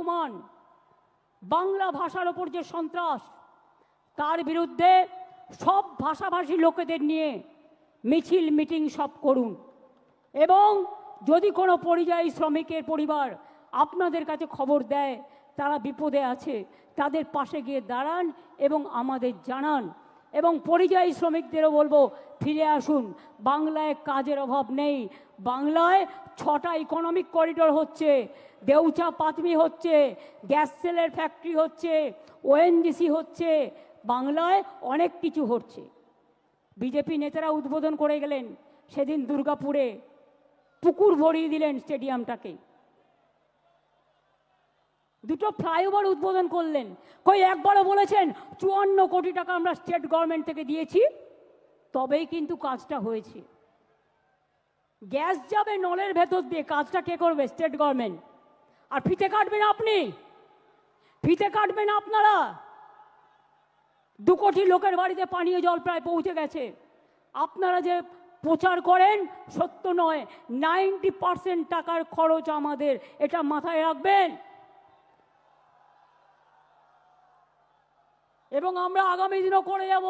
অপমান, বাংলা ভাষার ওপর যে সন্ত্রাস, তার বিরুদ্ধে সব ভাষাভাষী লোকেদের নিয়ে মিছিল মিটিং সব করুন। এবং যদি কোনো পরিযায়ী শ্রমিকের পরিবার আপনাদের কাছে খবর দেয় তারা বিপদে আছে, তাদের পাশে গিয়ে দাঁড়ান এবং আমাদের জানান। এবং পরিযায়ী শ্রমিকদেরও বলবো, ফিরে আসুন। বাংলায় কাজের অভাব নেই। বাংলায় 6টা ইকোনমিক করিডোর হচ্ছে, দেউচা পাতমি হচ্ছে, গ্যাস সেলের ফ্যাক্টরি হচ্ছে, ওএনজিসি হচ্ছে, বাংলায় অনেক কিছু হচ্ছে। বিজেপি নেতারা উদ্বোধন করে গেলেন সেদিন দুর্গাপুরে, পুকুর ভরিয়ে দিলেন স্টেডিয়ামটাকে, 2টো ফ্লাইওভার উদ্বোধন করলেন। কই একবারও বলেছেন 54 কোটি টাকা আমরা স্টেট গভর্নমেন্ট থেকে দিয়েছি? তবেই কিন্তু কাজটা হয়েছে। গ্যাস যাবে নলের ভেতর দিয়ে, কাজটা কে করবে? State government. আর ফিতে কাটবেন আপনি, ফিতে কাটবেন আপনারা। 2 কোটি লোকের বাড়িতে পানীয় জল প্রায় পৌঁছে গেছে। আপনারা যে প্রচার করেন সত্য নয়। 90% টাকার খরচ আমাদের, এটা মাথায় রাখবেন। এবং আমরা আগামী দিনও করে যাব।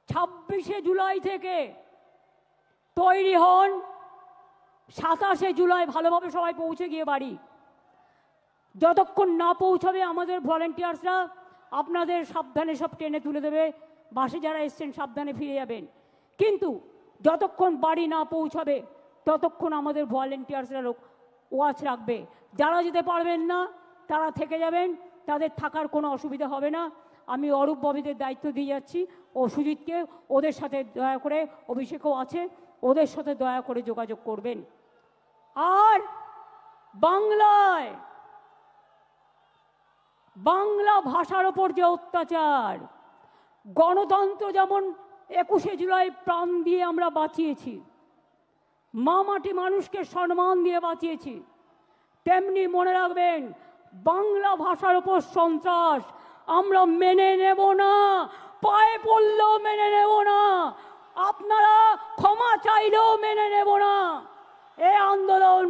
26শে জুলাই থেকে তৈরি হন, 27শে জুলাই ভালোভাবে সবাই পৌঁছে গিয়ে বাড়ি। যতক্ষণ না পৌঁছাবে আমাদের ভলেন্টিয়ার্সরা আপনাদের সাবধানে সব টেনে তুলে দেবে। বাসে যারা এসছেন সাবধানে ফিরে যাবেন। কিন্তু যতক্ষণ বাড়ি না পৌঁছাবে ততক্ষণ আমাদের ভলেন্টিয়ার্সরা ওয়াচ রাখবে। যারা যেতে পারবেন না তারা থেকে যাবেন, তাদের থাকার কোনো অসুবিধা হবে না। আমি অরূপ ববিদের দায়িত্ব দিয়ে যাচ্ছি ও সুজিতকে, ওদের সাথে দয়া করে, অভিষেকও আছে, ওদের সাথে দয়া করে যোগাযোগ করবেন। আর বাংলায় বাংলা ভাষার ওপর যে অত্যাচার, গণতন্ত্র যেমন 21শে জুলাই প্রাণ দিয়ে আমরা বাঁচিয়েছি, মা মাটি মানুষকে সম্মান দিয়ে বাঁচিয়েছি, তেমনি মনে রাখবেন বাংলা ভাষার ওপর সন্ত্রাস আমরা মেনে নেব না, পায়ে পড়লেও মেনে নেব না, আপনারা ক্ষমা চাইলেও মেনে নেব না। এ আন্দোলন,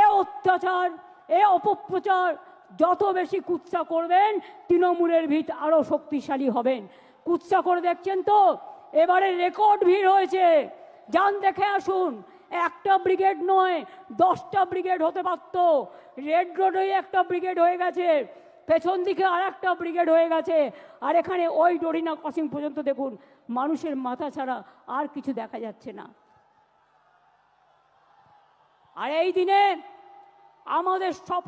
এ অত্যাচার, এ অপপ্রচার যত বেশি কুৎসা করবেন তৃণমূলের ভিত আরো শক্তিশালী হবেন। কুৎসা করে দেখছেন তো, এবারে রেকর্ড ভিড় হয়েছে, যান দেখে আসুন। একটা ব্রিগেড নয়, 10টা ব্রিগেড হতে পারত। রেড রোডে একটা ব্রিগেড হয়ে গেছে, পেছন দিকে আর একটা ব্রিগেড হয়ে গেছে, আর এখানে ওই ডরিনা ক্রসিং পর্যন্ত দেখুন, মানুষের মাথা ছাড়া আর কিছু দেখা যাচ্ছে না। আর এই দিনে আমাদের শপথ